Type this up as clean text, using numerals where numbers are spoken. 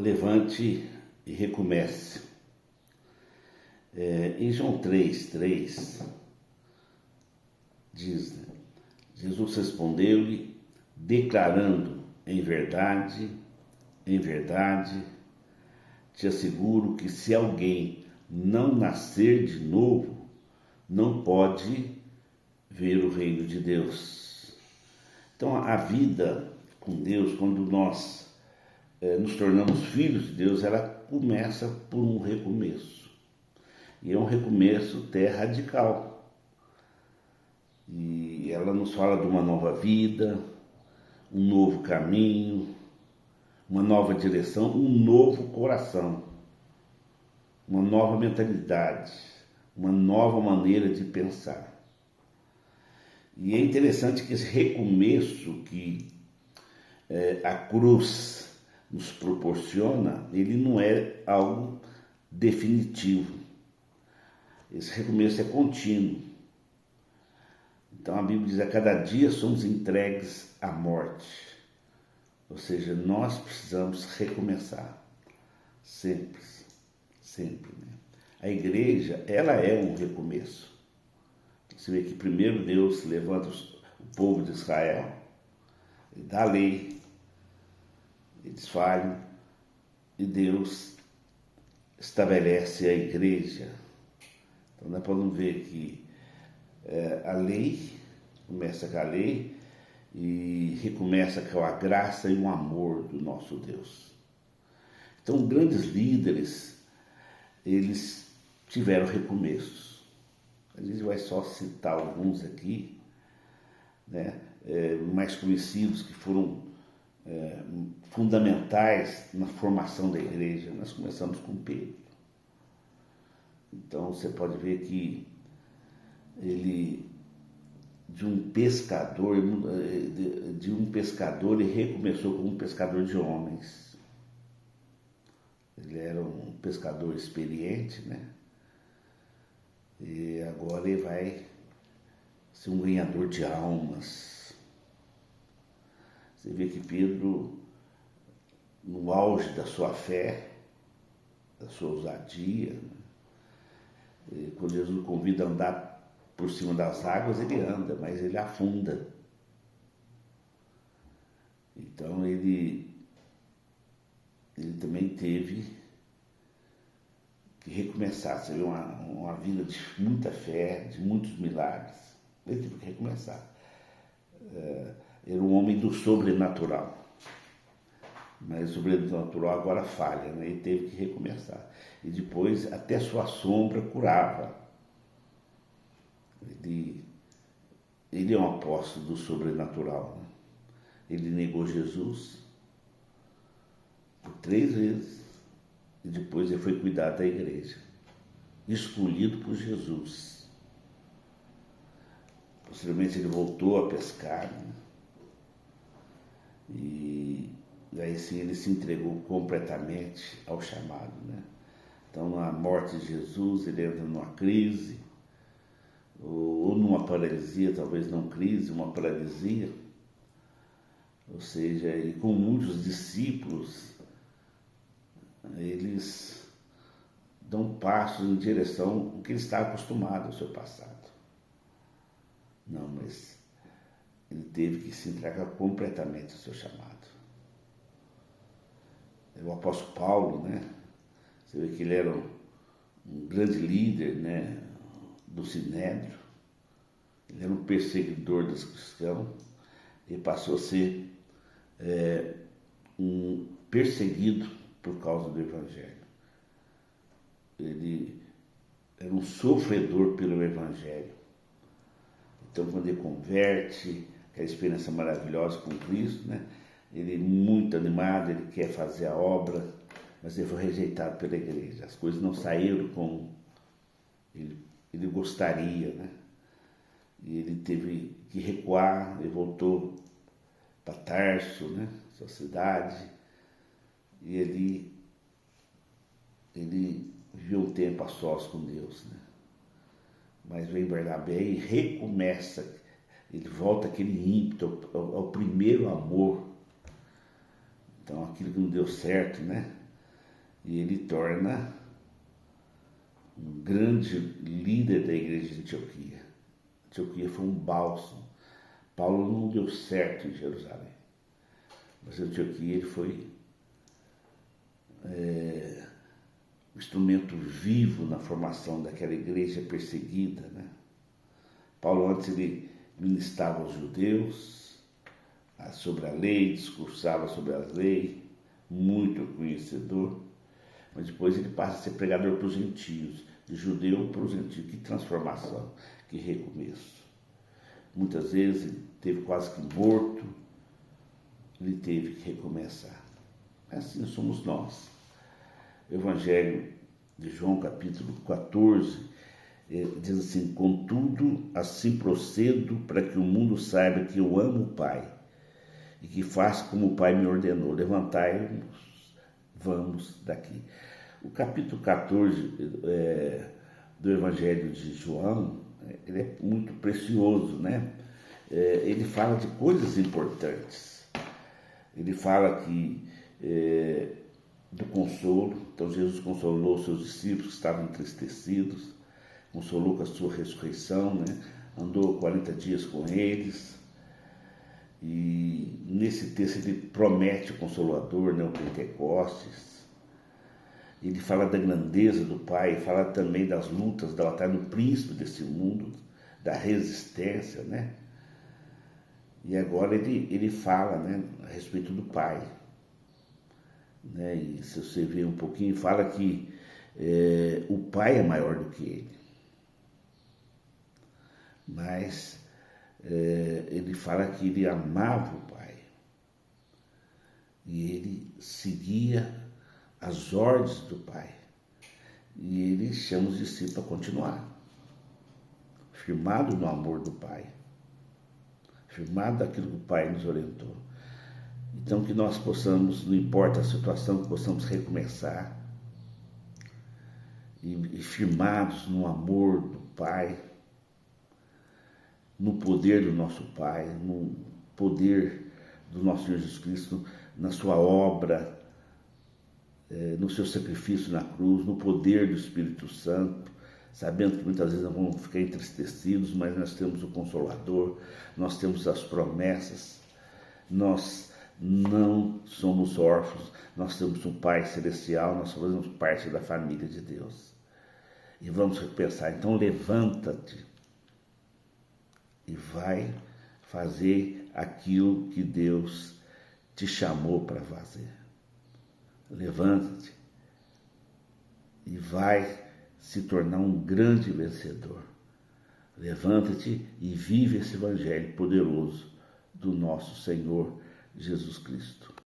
levante e recomece. Em João 3,3 diz, né? Jesus respondeu-lhe, declarando, em verdade, te asseguro que se alguém não nascer de novo, não pode ver o reino de Deus. Então, a vida com Deus, quando nós nos tornamos filhos de Deus, ela começa por um recomeço. E é um recomeço até radical. E ela nos fala de uma nova vida, um novo caminho, uma nova direção, um novo coração, uma nova mentalidade, uma nova maneira de pensar. E é interessante que esse recomeço que a cruz nos proporciona, ele não é algo definitivo. Esse recomeço é contínuo. Então a Bíblia diz, a cada dia somos entregues à morte. Ou seja, nós precisamos recomeçar. Sempre. Né? A igreja, ela é um recomeço. Você vê que primeiro Deus levanta o povo de Israel, ele dá a lei, eles falham, e Deus estabelece a igreja. Então nós podemos ver que a lei, começa com a lei e recomeça com a graça e o amor do nosso Deus. Então grandes líderes, eles tiveram recomeços. A gente vai só citar alguns aqui, né, mais conhecidos, que foram fundamentais na formação da igreja. Nós começamos com Pedro. Então você pode ver que ele, de um pescador, ele recomeçou como um pescador de homens. Ele era um pescador experiente, né? E agora ele vai ser um ganhador de almas. Você vê que Pedro, no auge da sua fé, da sua ousadia, né? Quando Jesus o convida a andar por cima das águas, ele anda, mas ele afunda. Então ele também teve que recomeçar. Seria uma vida de muita fé, de muitos milagres. Ele teve que recomeçar. Era um homem do sobrenatural. Mas o sobrenatural agora falha, né? Ele teve que recomeçar. E depois até sua sombra curava. Ele é um apóstolo do sobrenatural, né? Ele negou Jesus por 3 vezes. E depois ele foi cuidar da igreja, escolhido por Jesus. Posteriormente ele voltou a pescar, né? E aí sim ele se entregou completamente ao chamado, né? Então na morte de Jesus ele entra numa crise, ou numa paralisia, talvez não crise, uma paralisia. Ou seja, e com muitos discípulos, eles dão passos em direção ao que ele está acostumado ao seu passado. Não, mas ele teve que se entregar completamente ao seu chamado. O apóstolo Paulo, né? Você vê que ele era um grande líder, né, do Sinédrio. Ele era um perseguidor dos cristãos. Ele passou a ser um perseguido por causa do Evangelho. Ele era um sofredor pelo Evangelho. Então, quando ele converte, aquela experiência maravilhosa com Cristo, né? Ele muito animado, ele quer fazer a obra, mas ele foi rejeitado pela igreja. As coisas não saíram como ele gostaria, né? E ele teve que recuar, ele voltou para Tarso, né? Sua cidade. E ele viveu um tempo a sós com Deus, né? Mas vem Barnabé e recomeça, ele volta aquele ímpeto ao primeiro amor. Então aquilo que não deu certo, né? e ele torna um grande líder da igreja de Antioquia. Antioquia foi um bálsamo. Paulo não deu certo em Jerusalém, mas em Antioquia ele foi um instrumento vivo na formação daquela igreja perseguida, né? Paulo antes ele ministrava aos judeus sobre a lei, discursava sobre a lei, muito conhecedor, mas depois ele passa a ser pregador para os gentios, de judeu para os gentios. Que transformação, que recomeço. Muitas vezes ele teve quase que morto, ele teve que recomeçar. Assim somos nós. O Evangelho de João, capítulo 14, diz assim: contudo, assim procedo para que o mundo saiba que eu amo o Pai e que faço como o Pai me ordenou. Levantai-nos, vamos daqui. O capítulo 14 do Evangelho de João, ele é muito precioso, né? Ele fala de coisas importantes. Ele fala que do consolo. Então Jesus consolou os seus discípulos que estavam entristecidos, consolou com a sua ressurreição, né? Andou 40 dias com eles, e nesse texto ele promete o Consolador, né? O Pentecostes. Ele fala da grandeza do Pai, fala também das lutas, da batalha do príncipe desse mundo, da resistência, né? E agora ele fala, né, a respeito do Pai, né? E se você ver um pouquinho, fala que o Pai é maior do que ele. Mas ele fala que ele amava o Pai e ele seguia as ordens do Pai, e ele chama os discípulos a continuar, firmado no amor do Pai, firmado daquilo que o Pai nos orientou. Então que nós possamos, não importa a situação, que possamos recomeçar e firmados no amor do Pai, no poder do nosso Pai, no poder do nosso Senhor Jesus Cristo, na sua obra, no seu sacrifício na cruz, no poder do Espírito Santo, sabendo que muitas vezes nós vamos ficar entristecidos, mas nós temos o Consolador, nós temos as promessas, nós não somos órfãos, nós temos um Pai Celestial, nós fazemos parte da família de Deus. E vamos repensar. Então levanta-te e vai fazer aquilo que Deus te chamou para fazer. Levanta-te e vai se tornar um grande vencedor. Levanta-te e vive esse evangelho poderoso do nosso Senhor Jesus Cristo.